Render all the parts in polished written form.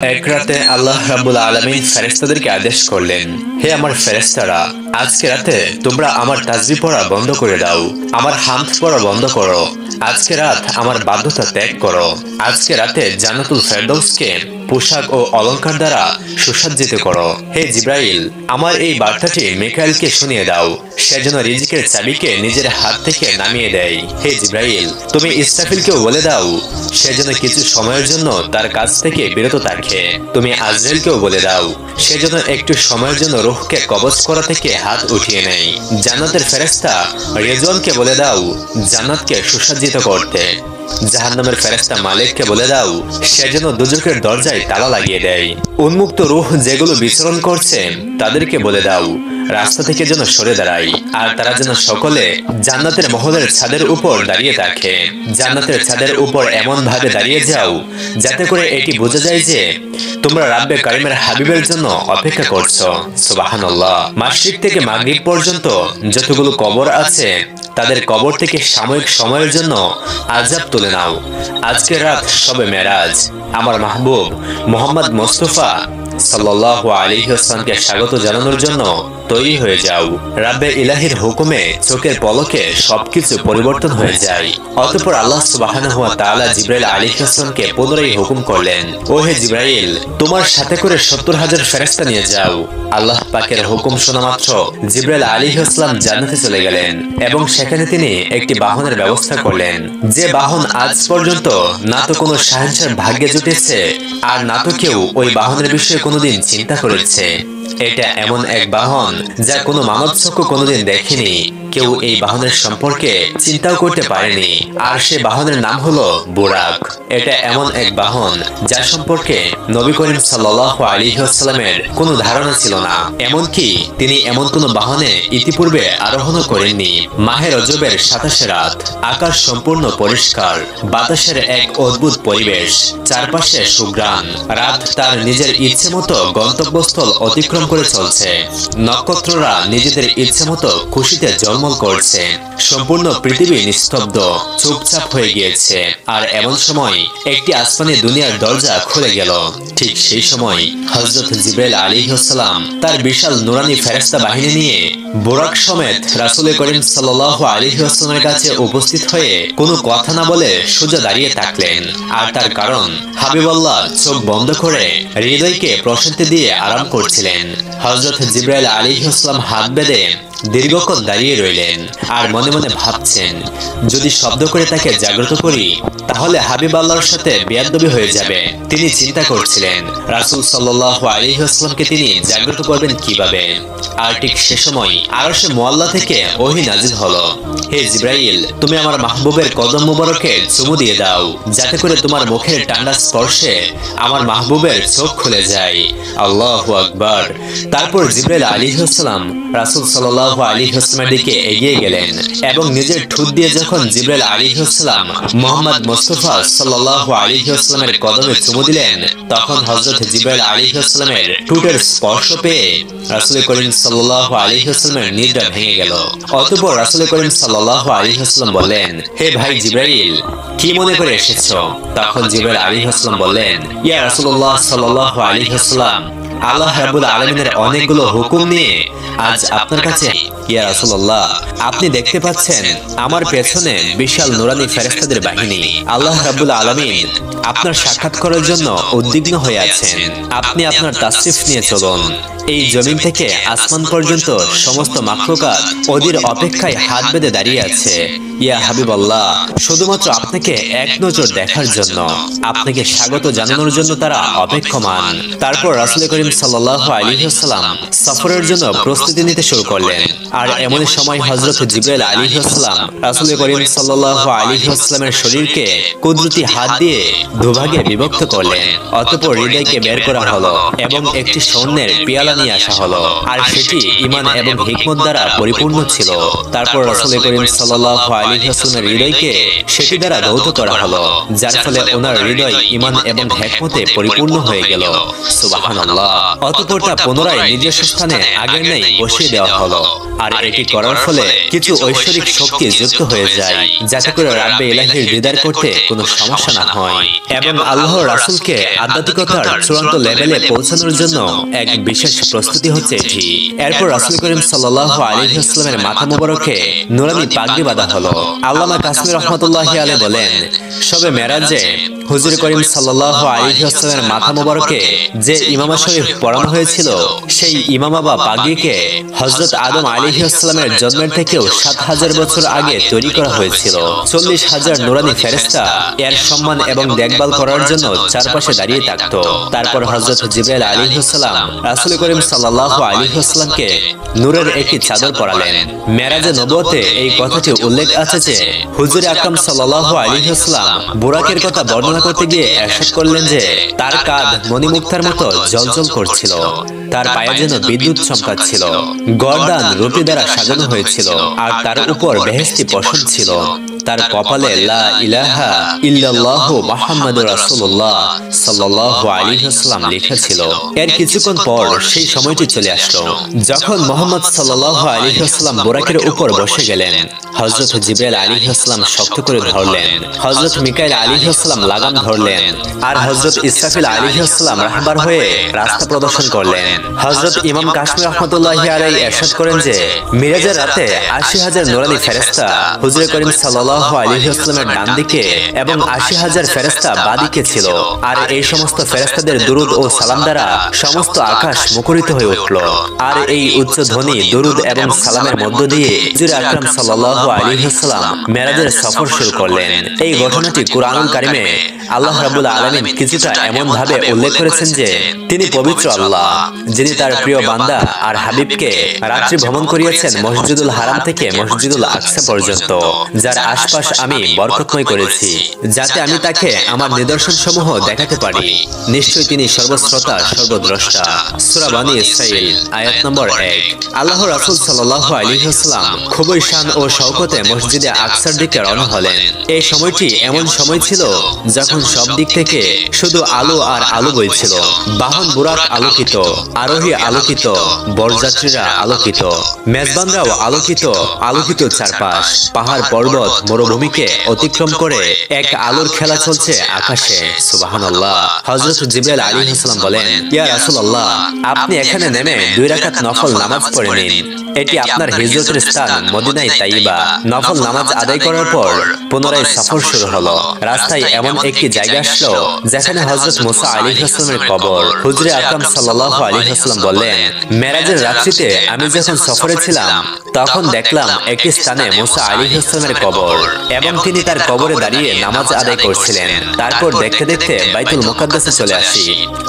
এক রাতে আল্লাহ রাব্বুল আলামিন ফেরেশতাদেরকে আদেশ করলেন, হে আমার ফেরেশতারা, আজকে রাতে তোমরা আমার তাসবিহ পড়া বন্ধ করে দাও, আমার হামদ পড়া বন্ধ করো। আজকে রাত আমার বাধ্যতা ত্যাগ করো। আজকে রাতে জান্নাতুল ফেরদৌসকে পোশাক ও অলংকার দ্বারা সুসজ্জিত করো। হে জিব্রাইল, আমার এই বার্তাটি মিকাইলকে শুনিয়ে দাও, সে যেন রিজিকের চাবিকে নিজের হাত থেকে নামিয়ে দেয়। হে জিব্রাইল, তুমি ইসরাফিলকেও বলে দাও, সে যেন কিছু সময়ের জন্য তার কাছ থেকে বিরত থাকে। তুমি আজরাইলকেও বলে দাও, সে যেন একটু সময়ের জন্য রূহকে কবজ করা থেকে হাত উঠিয়ে নেয়। জান্নাতের ফেরেশতা রিজওয়ানকে বলে দাও, জান্নাতকে সুসজ্জিত করতে। জাহান্নামের ফেরেশতা মালিককে বলে দাও, সে যেন দুজকের দরজায় তালা লাগিয়ে দেয়। উন্মুক্ত রূহ যেগুলো বিচরণ করছে তাদেরকে বলে দাও, রাস্তা থেকে যেন সরে দাঁড়ায়, আর তারা যেন সকলে জান্নাতের মহলের ছাদের উপর দাঁড়িয়ে থাকে। জান্নাতের ছাদের উপর এমন ভাবে দাঁড়িয়ে যাও যাতে করে এটি বোঝা যায় যে তোমরা রাব্বে কারিমের হাবিবের জন্য অপেক্ষা করছো। সুবহানাল্লাহ। মাশরিক থেকে মাগরিব পর্যন্ত যতগুলো কবর আছে তাদের কবর থেকে সাময়িক সময়ের জন্য আযাব তুলে নাও। আজকের রাত শবে মেরাজ। আমার মাহবুব মুহাম্মদ মুস্তাফা সাল্লাল্লাহু আলাইহি ওয়াসাল্লামকে স্বাগত জানানোর জন্য তৈরি হয়ে যাও। রাব্বে ইলাহির হুকুমে চোখের পলকে সবকিছু পরিবর্তন হয়ে যায়। অতঃপর আল্লাহ সুবহানাহু ওয়া তাআলা জিবরাইল আলাইহিস সালামকে পুনরায় হুকুম করলেন, ও হে জিবরাইল, তোমার সাথে করে ৭০,০০০ ফেরেশতা নিয়ে যাও। আল্লাহ পাকের হুকুম শোনা মাত্র জিবরাইল আলাইহিস সালাম জান্নাতে চলে গেলেন এবং সেখানে তিনি একটি বাহনের ব্যবস্থা করলেন, যে বাহন আজ পর্যন্ত না তো কোনো শাহেনশার ভাগ্যে জুটেছে আর না তো কেউ ওই বাহনের বিষয়ে কোনোদিন চিন্তা করেছে। এটা এমন এক বাহন যা কোনো মানব চক্ষু কোনোদিন দেখেনি, কেউ এই বাহনের সম্পর্কে চিন্তাও করতে পারেনি। আর সে বাহনের নাম হলো বুরাক। এটা এমন এক বাহন যার সম্পর্কে নবী করিম সাল্লাল্লাহু আলাইহি ওয়াসাল্লামের কোনো ধারণা ছিল না, এমনকি তিনি এমন কোনো বাহনে ইতিপূর্বে আরোহণও করেননি। মাহে রজবের ২৭ রাত, আকাশ সম্পূর্ণ পরিষ্কার, বাতাসের এক অদ্ভুত পরিবেশ, চারপাশে সুঘ্রাণ। রাত তার নিজের ইচ্ছে মতো গন্তব্যস্থল অতিক্রম করে চলছে। নক্ষত্ররা নিজেদের ইচ্ছে মতো খুশিতে জলমল করছে। সম্পূর্ণ পৃথিবী নিস্তব্ধ, চুপচাপ হয়ে গিয়েছে। আর এমন সময় একটি আসমানি দুনিয়ার দরজা খুলে গেল। ঠিক সেই সময় হযরত জিবরাইল আলাইহিস সালাম তার বিশাল নুরানি ফেরেশতা বাহিনী নিয়ে বুরাক সমেত রাসূল করিম সাল্লাল্লাহু আলাইহি ওয়াসাল্লামের কাছে উপস্থিত হয়ে কোনো কথা না বলে সোজা দাঁড়িয়ে থাকলেন। আর তার কারণ, হাবিবাল্লাহ চোখ বন্ধ করে হৃদয়কে প্রশান্তি দিয়ে আরাম করছিলেন। হযরত জিবরাইল আলাইহিস সালাম হাত বেঁধে দীর্ঘক্ষণ দাঁড়িয়ে রইলেন আর মনে মনে ভাবছেন, যদি শব্দ করে তাকে জাগ্রত করি তাহলে হাবিব আল্লাহর সাথে বেয়াদবি হয়ে যাবে। তিনি চিন্তা করছিলেন রাসূল সাল্লাল্লাহু আলাইহি ওয়াসাল্লামকে তিনি জাগ্রত করবেন কিভাবে। আর ঠিক সে সময় আরশে মুআল্লা থেকে ওহী নাজিল হলো, হে জিবরাইল, তুমি আমার মাহবুবের কদম মুবারকে চুমু দিয়ে দাও, যাতে করে তোমার মুখের ঠান্ডা স্পর্শে আমার মাহবুবের চোখ খুলে যায়। আল্লাহু আকবার। তারপর জিবরাইল আলাইহিস সালাম রাসূল সাল্লাল্লাহু আলাইহি ওয়াসাল্লামের দিকে এগিয়ে গেলেন এবং নিজের ঠোঁট দিয়ে যখন জিবরাইল আলাইহিস সালাম মুহাম্মদ মুস্তাফা সাল্লাল্লাহু আলাইহি ওয়াসাল্লামের কদমে চুমু দিলেন, তখন হযরত জিবরাইল আলাইহিস সালামের ঠোঁটের স্পর্শ পেয়ে রাসূল করিম সাল্লাল্লাহু আলাইহি ওয়াসাল্লামের নিদ্রা ভেঙে গেল। অতঃপর রাসূল করিম সাল্লাল্লাহু আলাইহি ওয়াসাল্লাম বললেন, হে ভাই জিবরাইল, কি মনে করে এসেছো? তখন জিবরাইল আলাইহিস সালাম বললেন, ইয়া রাসূলুল্লাহ সাল্লাল্লাহু আলাইহি ওয়াসাল্লাম, আল্লাহ রাব্বুল আলামিনের অনেকগুলো হুকুম নিয়ে আজ আপনার কাছে। ইয়া রাসূলুল্লাহ, আপনি দেখতে পাচ্ছেন আমার পেছনে বিশাল নুরানি ফেরেশতাদের বাহিনী। আল্লাহ রাব্বুল আলামিন আপনার সাক্ষাৎ করার জন্য উদ্বিগ্ন হয়ে আছেন। আপনি আপনার তাশরিফ নিয়ে চলুন। এই জমিন থেকে আসমান পর্যন্ত সমস্ত মাখলুকাত ওদের অপেক্ষায় হাত বেঁধে দাঁড়িয়ে আছে। ইয়া হাবিবাল্লাহ, শুধুমাত্র আপনাকে এক নজর দেখার জন্য, আপনাকে স্বাগত জানানোর জন্য তারা অপেক্ষমান। তারপর রাসূল করিম সাল্লাল্লাহু আলাইহি ওয়াসাল্লাম সফরের জন্য প্রস্তুতি নিতে শুরু করলেন। আর এমন সময় হযরত জিবরাইল আলাইহিস সালাম রাসূল করিম সাল্লাল্লাহু আলাইহি ওয়াসাল্লামের শরীরকে কুদরতি হাত দিয়ে দুভাগে বিভক্ত করলেন। অতঃপর হৃদয়কে বের করা হলো এবং একটি স্বর্ণের পেয়ালা নিয়ে আসা হলো, আর সেটি ঈমান এবং হিকমত দ্বারা পরিপূর্ণ ছিল। তারপর রাসূল করিম সাল্লাল্লাহু আলাইহি ওয়াসাল্লামের হৃদয়কে সেটি দ্বারা ধৌত করা হলো, যার ফলে ওনার হৃদয় ঈমান এবং হিকমতে পরিপূর্ণ হয়ে গেল। সুবহানাল্লাহ। অতঃপর তা পুনরায় নিজস্ব স্থানে আগের ন্যায় বসিয়ে দেওয়া হলো। আর এটি করার ফলে কিছু ঐশ্বরিক শক্তি যুক্ত হয়ে যায়, যাতে করে রাব্বে ইলাহির দিদার করতে কোনো সমস্যা না হয় এবং আল্লাহর রাসূলকে আধ্যাত্মিকতার চূড়ান্ত লেভেলে পৌঁছানোর জন্য এক বিশেষ প্রস্তুতি হচ্ছে এটি। এরপর রাসূল করিম সাল্লাল্লাহু আলাইহি ওয়াসাল্লামের মাথা মোবারকে নুরানি পাগড়ি বাঁধা হলো। আল্লামা কাসমি রাহমাতুল্লাহি আলাইহি বলেন, শবে মেরাজে হুজুর করিম সাল্লাল্লাহু আলাইহি ওয়াসাল্লামের মাথা মোবারকে যে ইমামা শরীফ পরানো হয়েছিল, সেই ইমামা বা পাগড়িকে হযরত আদম আলাইহিস সালামের জন্মের থেকেও ৭০০০ বছর আগে তৈরি করা হয়েছিল। ৪০,০০০ নুরানি ফেরেশতা এর সম্মান এবং দেখভাল করার জন্য চারপাশে দাঁড়িয়ে থাকত। তারপর হযরত জিবরাইল আলাইহিস সালাম রাসূল করিম সাল্লাল্লাহু আলাইহি ওয়াসাল্লামকে নূরের একটি চাদর পরালেন। মেরাজে নবুয়তে এই কথাটি উল্লেখ আছে যে হুজুর আকরাম সাল্লাল্লাহু আলাইহি ওয়াসাল্লাম বুরাকের কথা বর্ণনা করতে গিয়ে ইরশাদ করলেন যে তার কাঁধ মণিমুক্তার মতো জ্বলজ্বল করছিল, তার পায়ে যেন বিদ্যুৎ চমকাচ্ছিল, গর্দান রূপী দ্বারা সাজানো হয়েছিল, আর তার উপর বেহেশতি পশম ছিল। তার কপালে লা ইলাহা ইল্লাল্লাহু মুহাম্মাদুর রাসূলুল্লাহ সাল্লাল্লাহু আলাইহি ওয়াসাল্লাম লেখা ছিল। এর কিছুক্ষণ পর সেই সময়টি চলে আসলো যখন মুহাম্মদ সাল্লাল্লাহু আলাইহি ওয়াসাল্লাম বুরাকের উপর বসে গেলেন। হযরত জিবরাইল আলাইহিস সালাম শক্ত করে ধরলেন, হযরত মিকাইল আলাইহিস সালাম লাগাম ধরলেন, আর হযরত ইসরাফিল আলাইহিস সালাম রাহবার হয়ে রাস্তা প্রদর্শন করলেন। হযরত ইমাম কাশমি রাহমাতুল্লাহি আলাইহি ইরশাদ করেন যে মিরাজের রাতে ৮০,০০০ নূরানি ফেরেশতা হুজুর করিম সাল্লাল্লাহু আলাইহি ওয়াসাল্লামের ডান দিকে এবং ৮০,০০০ ফেরেশতা বাঁ দিকে ছিল। আর এই সমস্ত ফেরেশতাদের দুরূদ ও সালাম দ্বারা সমস্ত আকাশ মুখরিত হয়ে উঠল। আর এই উচ্চ ধ্বনি দুরূদ এবং সালামের মধ্য দিয়ে হুজুর আকরাম সাল্লাল্লাহু আলাইহি ওয়াসাল্লাম মেরাজের সফর শুরু করলেন। এই ঘটনাটি কুরআনুল কারিমে আল্লাহ রাব্বুল আলামিন কিছুটা এমন ভাবে উল্লেখ করেছেন যে তিনি পবিত্র আল্লাহ, যিনি তার প্রিয় বান্দা আর হাবিবকে রাত্রি ভ্রমণ করিয়েছেন মসজিদুল হারাম থেকে মসজিদুল আকসা পর্যন্ত, যার আশপাশ আমি বরকতময় করেছি, যাতে আমি তাকে আমার নিদর্শন সমূহ দেখাতে পারি। নিশ্চয়ই তিনি সর্বশ্রোতা সর্বদ্রষ্টা। সূরা বনী ইসরাঈল আয়াত নম্বর ১। আল্লাহ রাসূল সাল্লাল্লাহু আলাইহি ওয়াসাল্লাম খুবই শান ও শওকতে মসজিদে আকসার দিকে রওনা হলেন। এই সময়টি এমন সময় ছিল যখন সব দিক থেকে শুধু আলো আর আলো বইছিল। বাহন বুরাক আলোকিত, আরোহী আলোকিত, বরযাত্রীরা আলোকিত, মেজবানরাও আলোকিত। আলোকিত চারপাশ, পাহাড় পর্বত মরুভূমিকে অতিক্রম করে এক আলোর খেলা চলছে আকাশে। সুবহানাল্লাহ। হযরত জিবরাইল আলাইহিস সালাম বলেন, ইয়া রাসূলুল্লাহ, আপনি এখানে নেমে ২ রাকাত নফল নামাজ পড়ে নিন। এটি আপনার হিজরতের স্থান মদিনায়ে তাইয়্যিবা। নফল নামাজ আদায় করার পর পুনরায় সফর শুরু হলো। রাস্তায় এমন একটি জায়গা আসলো যেখানে হযরত মুসা আলাইহিস সালামের কবর। হুজুর আকরাম সাল্লাল্লাহু আলাইহি ওয়াসাল্লাম বললেন, মেরাজের রাত্রিতে আমি যখন সফরে ছিলাম তখন দেখলাম একটি স্থানে মুসা আলাইহিস সালামের কবর এবং তিনি তার কবরে দাঁড়িয়ে নামাজ আদায় করছিলেন। তারপর দেখতে দেখতে বাইতুল মুকাদ্দাসে চলে আসি,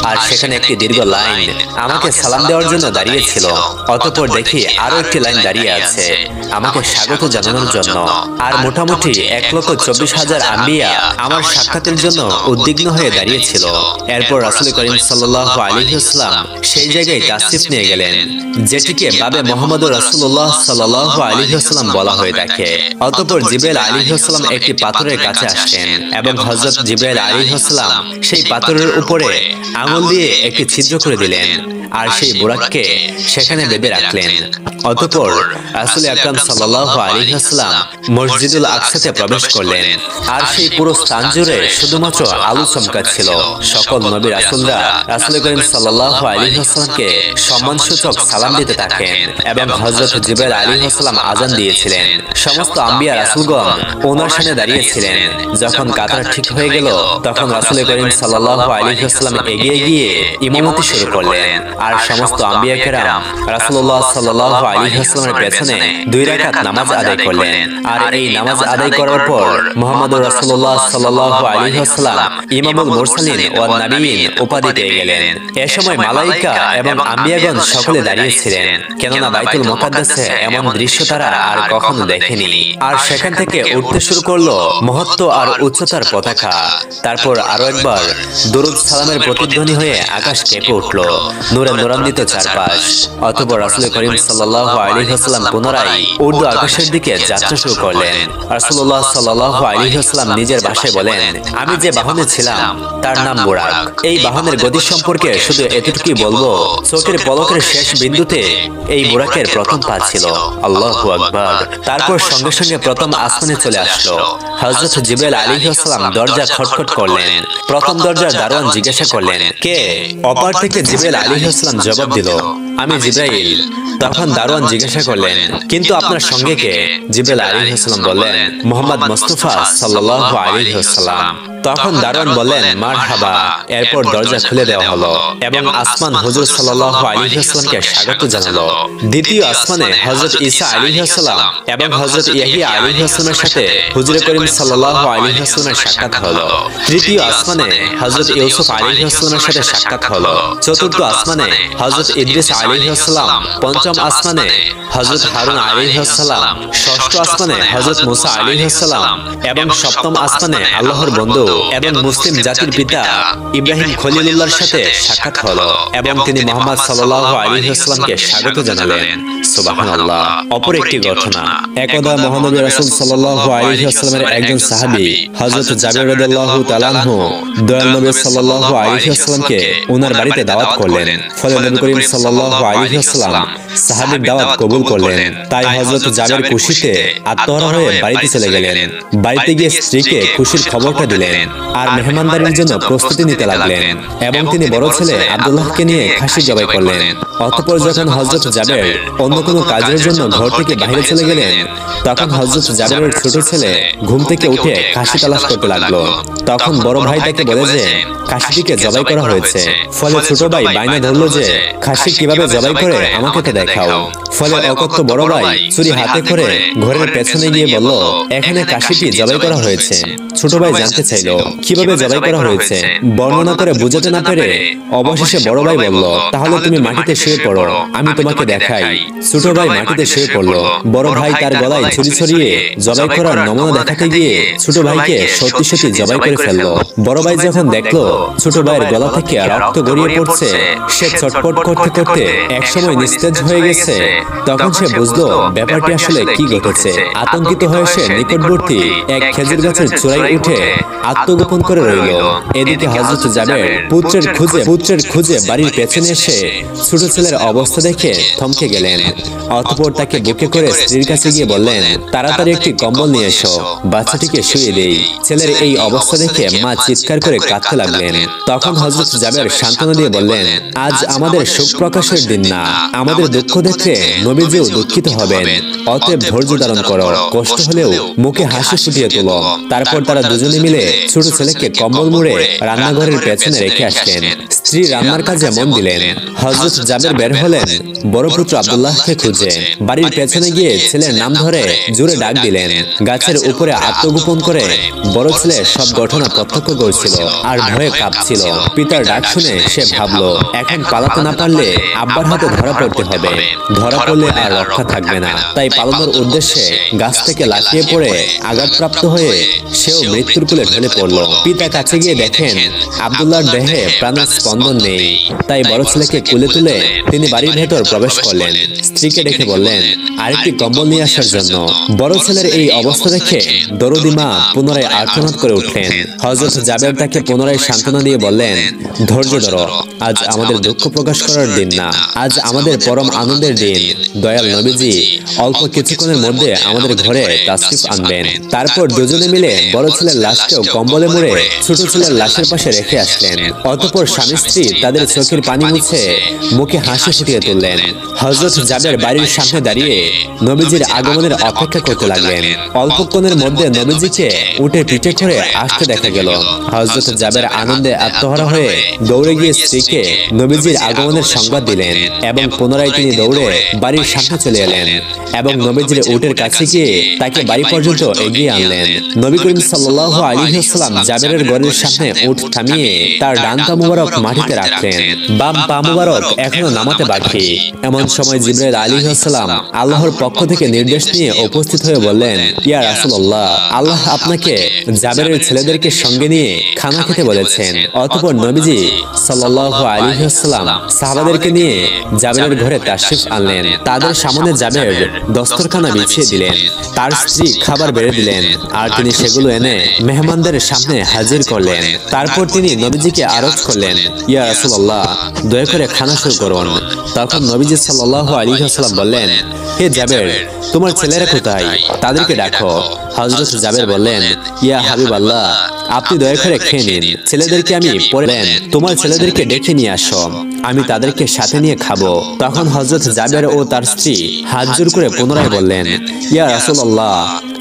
আর সেখানে একটি দীর্ঘ লাইন আমাকে সালাম দেওয়ার জন্য দাঁড়িয়ে ছিল। অতঃপর দেখি আরো একটি লাইন দাঁড়িয়ে আছে আমাকে স্বাগত জানানোর জন্য। আর মোটামুটি ১,২৪,০০০ আম্বিয়া আমার সাক্ষাতের জন্য উদ্বিগ্ন হয়ে দাঁড়িয়েছিল। এরপর রাসূল করিম সাল্লাল্লাহু আলাইহি ওয়াসাল্লাম সেই জায়গায় তাশরিফ নিয়ে গেলেন, যেটিকে বাবে মুহাম্মদুর রাসূলুল্লাহ সাল্লাল্লাহু আলাইহি ওয়াসাল্লাম বলা হয়ে থাকে। অতঃপর জিবরাইল আলাইহিস সালাম একটি পাথরের কাছে আসেন এবং হযরত জিবরাইল আলাইহিস সালাম সেই পাথরের উপরে আঙুল দিয়ে একটি ছিদ্র করে দিলেন, আর সেই বুরাককে সেখানে বেঁধে রাখলেন। অতঃপর রাসূল আকরাম সাল্লাল্লাহু আলাইহি ওয়াসাল্লাম মসজিদুল আকসাতে প্রবেশ করলেন, আর সেই পুরো স্থান জুড়ে শুধুমাত্র আলো চমকাচ্ছিল। সকল নবী রাসূলরা রাসূল করিম সাল্লাল্লাহু আলাইহি ওয়াসাল্লামকে সম্মানসূচক সালাম দিতে থাকেন এবং হযরত জিবরাইল আলাইহিস সালাম আযান দিয়েছিলেন। সমস্ত আম্বিয়া রাসূলগণ ওনার সামনে দাঁড়িয়েছিলেন। যখন কাতার ঠিক হয়ে গেল তখন রাসূল করিম সাল্লাল্লাহু আলাইহি ওয়াসাল্লাম এগিয়ে গিয়ে ইমামতি শুরু করলেন, আর সমস্ত আম্বিয়া কেরাম রাসূলুল্লাহ সাল্লাল্লাহু আলাইহি ওয়াসাল্লামের পেছনে ২ রাকাত নামাজ আদায় করলেন। আর এই নামাজ আদায় করার পর মুহাম্মদুর রাসূলুল্লাহ সাল্লাল্লাহু আলাইহি ওয়াসাল্লাম ইমামুল মুরসালিন ওয়ান নাবিয়িন উপাধি পেয়ে গেলেন। এ সময় মালায়েকা এবং আম্বিয়াগণ সকলে দাঁড়িয়েছিলেন, কেননা বাইতুল মুকাদ্দাসে এমন দৃশ্য তারা আর কখনো দেখেনি। আর সেখান থেকে উঠতে শুরু করলো মহত্ব আর উচ্চতার পতাকা। তারপর আরো একবার দুরূদ সালামের প্রতিধ্বনি হয়ে আকাশ কেঁপে উঠল, নূরে নূরান্বিত চারপাশ। অতঃপর রাসূল করিম সাল্লাল্লাহু সাল্লাল্লাহু আলাইহি ওয়াসাল্লাম পুনরায় উর্দু আকাশের দিকে যাত্রা শুরু করলেন। রাসূলুল্লাহ সাল্লাল্লাহু আলাইহি ওয়াসাল্লাম নিজের ভাষায় বলেন, আমি যে বাহনে ছিলাম তার নাম বুরাক। এই বাহনের গতি সম্পর্কে শুধু এতটুকুই বলবো, চোখের পলকের শেষ বিন্দুতে এই বুরাকের প্রথম পা ছিল। আল্লাহু আকবার। তারপর সঙ্গে সঙ্গে প্রথম আসমানে চলে আসলো। হযরত জিবরাইল আলাইহিস সালাম দরজা খটখট করলেন। প্রথম দরজার দারোয়ান জিজ্ঞাসা করলেন, কে? অপার থেকে জিবরাইল আলাইহিস সালাম জবাব দিল, আমি জিবরাইল। তখন দারোয়ান জিজ্ঞাসা করলেন, কিন্তু আপনার সঙ্গে কে? জিবরাইল আলাইহিস সালাম বললেন, মুহাম্মদ মুস্তাফা সাল্লাল্লাহু আলাইহি ওয়াসাল্লাম। তখন দারোয়ান বললেন, মারহাবা। এরপর দরজা খুলে দেওয়া হলো এবং আসমান হুজুর সাল্লাল্লাহু আলাইহি ওয়াসাল্লামকে স্বাগত জানালো। দ্বিতীয় আসমানে হযরত ঈসা আলাইহিস সালাম এবং হযরত ইয়াহইয়া আলাইহিস সালামের সাথে হুজুর করিম সাল্লাল্লাহু আলাইহি ওয়াসাল্লামের সাক্ষাৎ হলো। তৃতীয় আসমানে হযরত ইউসুফ আলাইহিস সালামের সাথে সাক্ষাৎ হলো। চতুর্থ আসমানে হযরত ইদ্রিস আলাইহিস সালাম। পঞ্চম আসমানে হযরত হারুন আলাইহিস সালাম। ষষ্ঠ আসমানে হযরত মুসা আলাইহিস সালাম এবং সপ্তম আসমানে আল্লাহর বন্ধু এবং মুসলিম জাতির পিতা ইব্রাহিম খলিলুল্লাহর সাথে সাক্ষাৎ হলো এবং তিনি মুহাম্মদ সাল্লাল্লাহু আলাইহি ওয়াসাল্লামকে স্বাগত জানালেন। সুবহানাল্লাহ। অপর একটি ঘটনা, একদা মহানবী রাসূল সাল্লাল্লাহু আলাইহি ওয়াসাল্লামের একজন সাহাবী হযরত জাবির রাদিয়াল্লাহু তাআলা আনহু দয়াল নবী সাল্লাল্লাহু আলাইহি ওয়াসাল্লামকে ওনার বাড়িতে দাওয়াত করলেন। ফলে নবী করিম সাল্লাল্লাহু আলাইহি ওয়াসাল্লাম সাহাবীর দাওয়াত কবুল করলেন। তাই হযরত জাবির খুশিতে আত্মহারা হয়ে বাড়িতে চলে গেলেন। বাড়িতে গিয়ে স্ত্রীকে খুশির খবরটা দিলেন আর মেহমানদারির জন্য প্রস্তুতি নিতে লাগলেন এবং তিনি বড় ছেলে আব্দুল্লাহকে নিয়ে খাসি জবাই করলেন। অতঃপর যখন হযরত জাবের অন্য কোনো কাজের জন্য ঘর থেকে বাইরে চলে গেলেন, তখন হযরত জাবেরের ছোট ছেলে ঘুম থেকে উঠে খাসি তালাশ করতে লাগলো। তখন বড় ভাই তাকে বলে যে খাসিটিকে জবাই করা হয়েছে। ফলে ছোট ভাই বায়না ধরলো যে খাসি কিভাবে জবাই করে আমাকে তো দেখাও। ফলে অকথ্য বড় ভাই ছুরি হাতে করে ঘরের পেছনে গিয়ে বলল, এখানে খাসিটি জবাই করা হয়েছে। ছোট ভাই জানতে চাইলো কিভাবে জবাই করা হয়েছে। বর্ণনা করে বুঝাতে না পেরে অবশেষে বড় ভাই বলল, তাহলে তুমি মাটিতে শুয়ে পড়ো, আমি তোমাকে দেখাই। ছোট ভাই মাটিতে শুয়ে পড়লো। বড় ভাই তার গলায় ছুরি ছড়িয়ে জবাই করার নমুনা দেখাতে গিয়ে ছোট ভাইকে সত্যি সত্যি জবাই করে ফেললো। বড় ভাই যখন দেখলো ছোট ভাইয়ের গলা থেকে রক্ত গড়িয়ে পড়ছে, সে ছটফট করতে করতে একসময় নিস্তেজ হয়ে গেছে। তখন সে বুঝলো ব্যাপারটি আসলে কি ঘটেছে। আতঙ্কিত হয়ে সে নিকটবর্তী এক খেজুর গাছের চূড়ায় উঠে আত্মগোপন করে রইল। এদিকে হযরত জাবের পুত্রের খুঁজে বাড়ির পেছনে এসে ছোট ছেলের অবস্থা দেখে থমকে গেলেন। অতঃপর তাকে বুকে করে স্ত্রীর কাছে গিয়ে বললেন, তাড়াতাড়ি একটি কম্বল নিয়ে এসো, বাচ্চাটিকে শুইয়ে দেই। ছেলের এই অবস্থা দেখে মা চিৎকার করে কাঁদতে লাগলেন। তখন হযরত জাবের সান্ত্বনা দিয়ে বললেন, আজ আমাদের শোক প্রকাশের দিন না, আমাদের দুঃখ দেখে নবীজিও দুঃখিত হবেন। অতএব ধৈর্য ধারণ করো, কষ্ট হলেও মুখে হাসি ফুটিয়ে তোলো। তারপর তারা দুজনে মিলে ছোট ছেলেকে কম্বল মুড়ে রান্নাঘরের পেছনে রেখে আসলেন। স্ত্রী রান্নার কাজে মন দিলেন। হযরত জাবের বের হলেন বড় পুত্র আব্দুল্লাহকে খুঁজে। বাড়ির পেছনে গিয়ে ছেলের নাম ধরে জোরে ডাক দিলেন। গাছের উপরে আত্মগোপন করে বড় ছেলে সব ঘটনা প্রত্যক্ষ করছিল আর ভয়ে কাঁপছিল। পিতার ডাক শুনে সে ভাবলো, এখন পালাতে না পারলে আব্বার হাতে ধরা পড়তে হবে। ধরা পড়লে আর রক্ষা থাকবে না। তাই পালানোর উদ্দেশ্যে গাছ থেকে লাফিয়ে পড়ে আঘাতপ্রাপ্ত হয়ে সেও মৃত্যুর কোলে ঢলে পড়ল। পিতা কাছে গিয়ে দেখেন আব্দুল্লাহর দেহে প্রাণের স্পন্দন নেই। তাই বড় ছেলেকে কোলে তুলে তিনি বাড়ির ভেতর প্রবেশ করলেন। স্ত্রীকে ডেকে বললেন আরেকটি কম্বল নিয়ে আসার জন্য। বড় ছেলের এই অবস্থা দেখে দরদি মা পুনরায় আর্তনাদ করে উঠলেন। হযরত জাবের তাকে পুনরায় সান্ত্বনা দিয়ে বললেন, ধৈর্য ধরো, আজ আমাদের দুঃখ প্রকাশ করার দিন না, আজ আমাদের পরম আনন্দের দিন। দয়াল নবীজি অল্প কিছুক্ষণের মধ্যে আমাদের ঘরে তাশরিফ আনবেন। তারপর দুজনে মিলে বড় ছেলের লাশকেও কম্বলে মুড়ে ছোট ছেলের লাশের পাশে রেখে আসলেন। অতঃপর স্বামী স্ত্রী তাদের চোখের পানি মুছে মুখে হাসি ফুটিয়ে তুললেন। হযরত জাবের বাড়ির সামনে দাঁড়িয়ে নবীজির আগমনের অপেক্ষা করতে লাগলেন। অল্পক্ষণের মধ্যে নবীজিকে উঠে পিঠে করে আসতে দেখা গেল। হযরত জাবের আনন্দে আত্মহারা হয়ে দৌড়ে গিয়ে স্ত্রীকে নবীজির আগমনের সংবাদ দিলেন এবং পুনরায় তিনি দৌড়ে বাড়ির সামনে চলে এলেন এবং নবীজির উটের কাছে গিয়ে তাকে বাড়ি পর্যন্ত এগিয়ে আনলেন। নবী করিম সাল্লাল্লাহু আলাইহি ওয়াসাল্লাম সাল্লাম জাবেরের ঘরের সামনে উট থামিয়ে তার ডান পা মুবারক মাটিতে রাখলেন, বাম পা মুবারক এখনো নামাতে বাকি। এমন সময় জিবরাইল আলাইহিস সালাম আল্লাহর পক্ষ থেকে নির্দেশ নিয়ে উপস্থিত হয়ে বললেন, ইয়া রাসূলুল্লাহ, আল্লাহ আপনাকে জাবেরের ছেলেদেরকে সঙ্গে নিয়ে খানা খেতে বলেছেন। অতঃপর নবীজি সাল্লাল্লাহু আলাইহি ওয়াসাল্লাম সাহাবাদেরকে নিয়ে জাবেরের ঘরে তাশরিফ আনলেন। তাদের সামনে জাবের দস্তরখানা বিছিয়ে দিলেন, তার স্ত্রী খাবার বেড়ে দিলেন, আর তিনি সেগুলো এনে মেহমানদের সামনে হাজির করলেন। তারপর তিনি নবীজিকে আরজ করলেন, ইয়া রাসূলুল্লাহ, দয়া করে খানা শুরু করুন। তখন নবীজি সাল্লাল্লাহু আলাইহি ওয়াসাল্লাম বললেন, হে জাবের, তোমার ছেলেরা কোথায়? তাদেরকে ডাকো। হযরত জাবের বললেন, ইয়া হাবিবাল্লাহ, আপনি দয়া করে খেয়ে নিন, ছেলেদেরকে আমি পড়লেন, তোমার ছেলেদেরকে ডেকে নিয়ে আসো, আমি তাদেরকে সাথে নিয়ে খাবো। তখন হযরত জাবের ও তার স্ত্রী হাত জোর করে পুনরায় বললেন, ইয়া রাসূলুল্লাহ,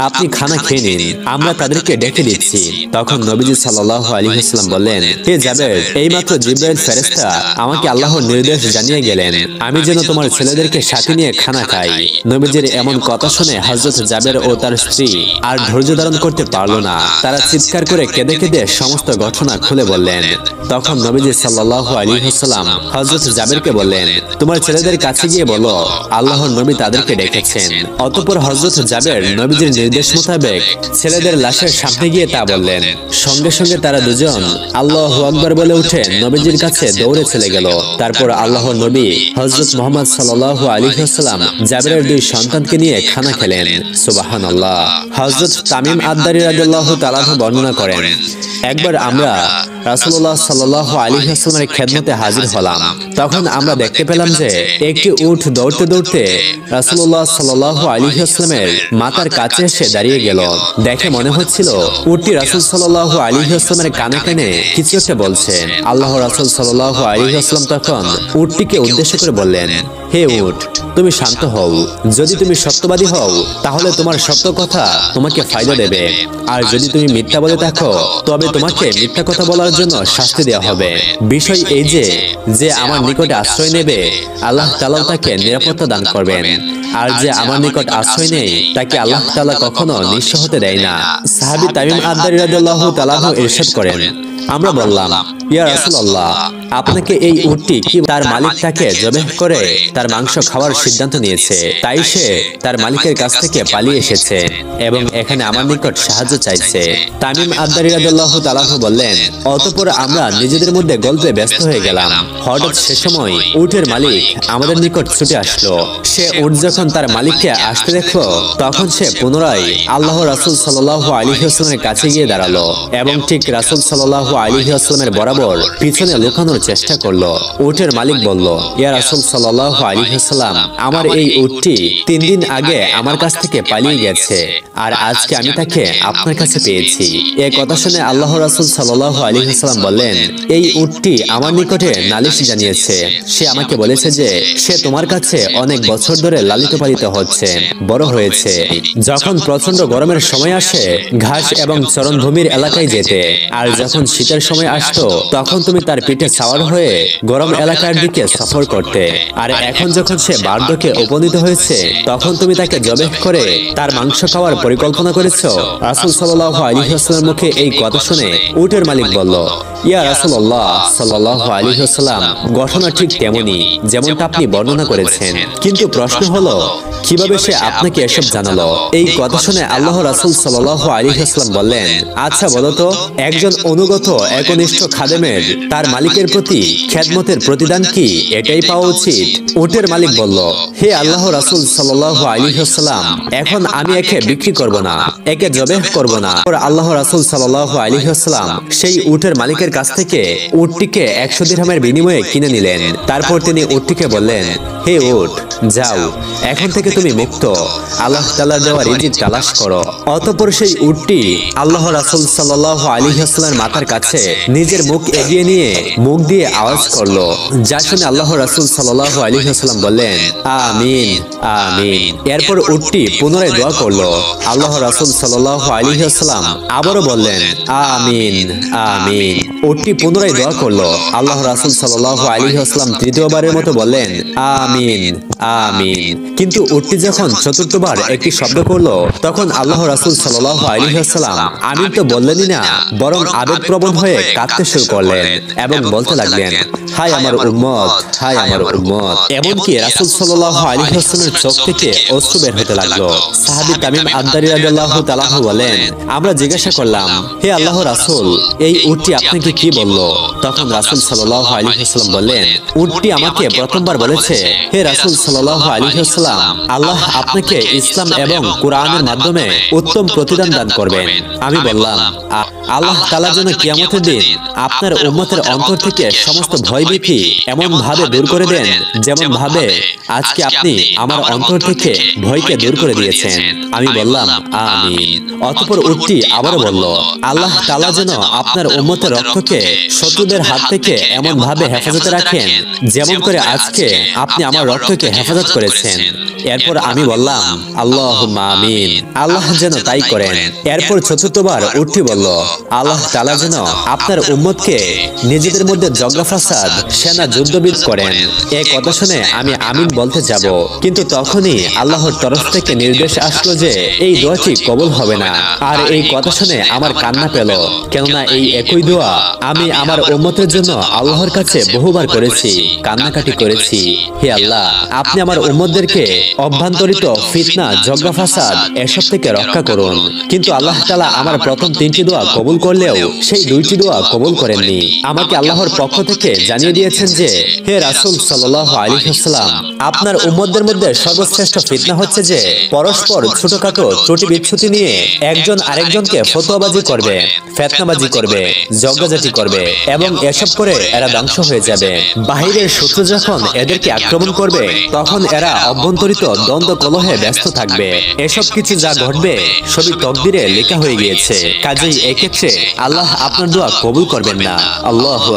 আপনি খানা খেয়ে নিন, আমরা তাদেরকে ডেকে দিচ্ছি। তখন নবীজি সাল্লাল্লাহু আলাইহি ওয়াসাল্লাম বললেন, হে জাবের, এইমাত্র জিবরাইল ফেরেশতা আমাকে আল্লাহর নির্দেশ জানিয়ে গেলেন আমি যেন তোমার ছেলেদেরকে সাথে নিয়ে খানা খাই। নবীজির এমন কথা শুনে হযরত জাবের ও তার স্ত্রী আর ধৈর্য ধারণ করতে পারল না। তারা চিৎকার করে কেঁদে কেঁদে সমস্ত ঘটনা খুলে বললেন। তখন নবীজি সাল্লাল্লাহু আলাইহি ওয়াসাল্লাম হযরত জাবেরকে বললেন, তোমার ছেলেদের কাছে গিয়ে বলো আল্লাহর নবী তাদেরকে ডেকেছেন। অতঃপর হযরত জাবের নবীজির নির্দেশ মোতাবেক ছেলেদের লাশের সামনে গিয়ে তা বললেন। সঙ্গে সঙ্গে তারা দুজন আল্লাহু আকবার বলে উঠে নবীজির কাছে দৌড়ে চলে গেল। তারপর আল্লাহর নবী হযরত মুহাম্মদ সাল্লাল্লাহু আলাইহি ওয়াসাল্লাম জাবেরের দুই সন্তানকে নিয়ে খানা খেলেন। সুবহানাল্লাহ। হযরত তামিম আদ-দারি রাদিয়াল্লাহু তাআলা বর্ণনা করেন, একবার আমরা রাসূলুল্লাহ সাল্লাল্লাহু আলাইহি ওয়াসাল্লামের খেদমতে হাজির হলাম। তখন আমরা দেখতে পেলাম যে একটি উট দৌড়তে দৌড়তে রাসূলুল্লাহ সাল্লাল্লাহু আলাইহি ওয়াসাল্লামের মাথার কাছে এসে দাঁড়িয়ে গেল। দেখে মনে হচ্ছিল উটটি রাসূল সাল্লাল্লাহু আলাইহি ওয়াসাল্লামের কানে কানে কিছু একটা বলছে। আল্লাহ রাসূল সাল্লাল্লাহু আলাইহি ওয়াসাল্লাম তখন উটটিকে উদ্দেশ্য করে বললেন, হে উট, তুমি শান্ত হও, যদি তুমি সত্যবাদী হও তাহলে তোমার সত্য কথা তোমাকে ফায়দা দেবে, আর যদি তুমি মিথ্যা বলে থাকো তবে তোমাকে মিথ্যা কথা বলার জন্য শাস্তি দেওয়া হবে। বিষয় এই যে আমার নিকটে আশ্রয় নেবে আল্লাহ তাআলা তাকে নিরাপত্তা দান করবেন, আর যে আমার নিকট আশ্রয় নেই তাকে আল্লাহ তাআলা কখনো নিঃস্ব হতে দেয় না। সাহাবী তামিম আদ-দারি রাদিয়াল্লাহু তাআলা ইরশাদ করেন, আমরা বললাম, ইয়া রাসূলুল্লাহ, আপনাকে এই উটটি কি তার মালিক তাকে জবেহ করে তার মাংস খাওয়ার সিদ্ধান্ত নিয়েছে, তাই সে তার মালিকের কাছ থেকে পালিয়ে এসেছে এবং এখানে আমার নিকট সাহায্য চাইছে। তামিম আদ-দারি রাদিয়াল্লাহু তাআলা বললেন, অতঃপর আমরা নিজেদের মধ্যে গল্পে ব্যস্ত হয়ে গেলাম। হঠাৎ সে সময় উটের মালিক আমাদের নিকট ছুটে আসলো। সে উট যখন তার মালিককে আসতে দেখলো তখন সে পুনরায় আল্লাহ রাসূল সাল্লাল্লাহু আলাইহি ওয়াসাল্লামের কাছে গিয়ে দাঁড়ালো এবং ঠিক রাসূল সাল্লাল্লাহু আলাইহি ওয়াসাল্লামের বরাবর পিছনে লুকানোর চেষ্টা করলো। উটের মালিক বলল, ইয়া রাসূল সাল্লাল্লাহু আলাইহি ওয়াসাল্লাম, আমার এই উটটি 3 দিন আগে আমার কাছ থেকে পালিয়ে গেছে, আর আজকে আমি তাকে আপনার কাছে পেয়েছি। এই কথা শুনে আল্লাহ রাসূল সাল্লাল্লাহু আলাইহি ওয়াসাল্লাম বললেন, এই উটটি আমার নিকটে নালিশ জানিয়েছে। সে আমাকে বলেছে যে সে তোমার কাছে অনেক বছর ধরে লালিত পালিত হচ্ছে, বড় হয়েছে। যখন প্রচন্ড গরমের সময় আসে ঘাস এবং চরণভূমির এলাকায় যেতে, আর যখন শীতের সময় আসতো তখন তুমি তার পিঠে সাওয়ার হয়ে গরম এলাকার দিকে সফর করতে, আর এখন যখন সে বার্ধক্যে উপনীত হয়েছে তখন তুমি তাকে জবেহ করে তার মাংস খাওয়ার পরিকল্পনা করেছো। রাসূল সাল্লাল্লাহু আলাইহি ওয়াসাল্লামের মুখে এই কথা শুনে উটের মালিক বলল, ইয়া রাসূলুল্লাহ সাল্লাল্লাহু আলাইহি ওয়াসাল্লাম, ঘটনা ঠিক তেমনি যেমনটা আপনি বর্ণনা করেছেন, কিন্তু প্রশ্ন হলো কিভাবে সে আপনাকে এসব জানালো? এই কথা শুনে আল্লাহ রাসূল সাল্লাল্লাহু আলাইহি ওয়াসাল্লাম বললেন, আচ্ছা বলো তো, একজন অনুগত একনিষ্ঠ খাদেমের তার মালিকের প্রতি খেদমতের প্রতিদান কি এটাই পাওয়া উচিত? উটের মালিক বলল, হে আল্লাহ রাসূল সাল্লাল্লাহু আলাইহি ওয়াসাল্লাম, এখন আমি একে বিক্রি করব না, একে জবেহ করব না। আল্লাহ রাসূল সাল্লাল্লাহু আলাইহি ওয়াসাল্লাম সেই উটের মালিকের কাছ থেকে উটটিকে 100 দিরহামের বিনিময়ে কিনে নিলেন। তারপর তিনি উটটিকে বললেন, হে উট, যাও, এখন থেকে তুমি মুক্ত, আল্লাহ তাআলার দেওয়া রিজিক তালাশ করো। অতঃপর সেই উটটি আল্লাহ রাসূল সাল্লাল্লাহু আলাইহি ওয়াসাল্লামের মাথার কাছে নিজের মুখ এগিয়ে নিয়ে মুখ দিয়ে আওয়াজ করলো, যা শুনে আল্লাহ রাসূল সাল্লাল্লাহু আলাইহি ওয়াসাল্লাম বললেন, আমিন আমিন। এরপর উটটি পুনরায় দোয়া করলো। আল্লাহ রাসূল সাল্লাল্লাহু আলাইহি ওয়াসাল্লাম আবারও বললেন, আমিন আমিন। উটটি পুনরায় দোয়া করলো। আল্লাহ রাসূল সাল্লাল্লাহু আলাইহি ওয়াসাল্লাম তৃতীয়বারের মতো বললেন, আমিন আমিন। কিন্তু উটটি যখন চতুর্থবার একটি শব্দ করলো, তখন আল্লাহ রাসূল সাল্লাল্লাহু আলাইহি ওয়াসাল্লাম আমিন তো বললেনই না, বরং আবেগপ্রবণ হয়ে কাঁদতে শুরু করলেন এবং বলতে লাগলেন, হায় আমার উম্মত, হায় আমার উম্মত। এমনকি রাসূল সাল্লাল্লাহু আলাইহি ওয়াসাল্লামের চোখ থেকে অশ্রু বের হতে লাগলো। সাহাবী তামিম আদ-দারি রাদিয়াল্লাহু তাআলা বলেন, আমরা জিজ্ঞাসা করলাম, হে আল্লাহর রাসূল, এই উটটি আপনাকে কি বলল? তখন রাসূল সাল্লাল্লাহু আলাইহি ওয়াসাল্লাম বললেন, উটটি আমাকে প্রথমবার বলেছে, হে রাসূল সাল্লাল্লাহু আলাইহি ওয়াসাল্লাম, আল্লাহ আপনাকে ইসলাম এবং কুরআনের মাধ্যমে উত্তম প্রতিদান দান করবেন। আমি বললাম, আল্লাহ তাআলা যেন কিয়ামতের দিন আপনার উম্মতের অন্তর থেকে সমস্ত ভয়ভীতি এমন ভাবে দূর করে দেন, যেমন ভাবে আজকে আপনি আমার অন্তর থেকে ভয়কে দূর করে দিয়েছেন। আমি বললাম, আমিন। অতঃপর উটটি আবারও বলল, আল্লাহ তাআলা যেন আপনার উম্মতের রক্তকে শত্রুদের হাত থেকে এমন ভাবে হেফাজতে রাখেন, যেমন করে আজকে আপনি আমার রক্তকে হেফাজত করেছেন। এরপর আমি বললাম, আল্লাহুম্মা আমিন, আল্লাহ যেন তাই করেন। এরপর চতুর্থবার উটটি বলল, আল্লাহ তাআলা যেন আপনার উম্মতকে নিজেদের মধ্যে ঝগড়া ফাসাদ, সেনা যুদ্ধবিদ করেন। এই কথা শুনে আমি আমিন বলতে যাব, কিন্তু তখনই আল্লাহর তরফ থেকে নির্দেশ আসলো যে এই দোয়াটি কবুল হবে না। আর এই কথা শুনে আমার কান্না পেল, কেননা এই একই দোয়া আমি আমার উম্মতের জন্য আল্লাহর কাছে বহুবার করেছি, কান্নাকাটি করেছি। হে আল্লাহ, আপনি আমার উম্মতদেরকে অভ্যন্তরিত ফিতনা, ঝগড়া ফাসাদ এসব থেকে রক্ষা করুন। কিন্তু আল্লাহ তাআলা আমার প্রথম 3টি দোয়া কবুল করলেও সেই 2টি দোয়া কবুল করেননি। আমাকে আল্লাহর পক্ষ থেকে জানিয়ে দিয়েছেন যে, হে রাসূল সাল্লাল্লাহু আলাইহি ওয়াসাল্লাম, আপনার উম্মতদের মধ্যে সর্বশ্রেষ্ঠ ফিতনা হচ্ছে যে পরস্পর ছোটখাটো ত্রুটি বিচ্ছুতি নিয়ে একজন আরেকজনকে ফতোয়াবাজি করবে, ফিতনাবাজি করবে, ঝগড়াঝাটি করবে এবং এসব করে এরা ধ্বংস হয়ে যাবে। বাহিরের শত্রু যখন এদেরকে আক্রমণ করবে, তখন এরা অভ্যন্তরিত দ্বন্দ্ব কলহে ব্যস্ত থাকবে। এসব কিছু যা ঘটবে সবই তকদিরে লেখা হয়ে গিয়েছে। কাজেই এক্ষেত্রে আল্লাহ আপনার দোয়া কবুল করবেন না। আল্লাহু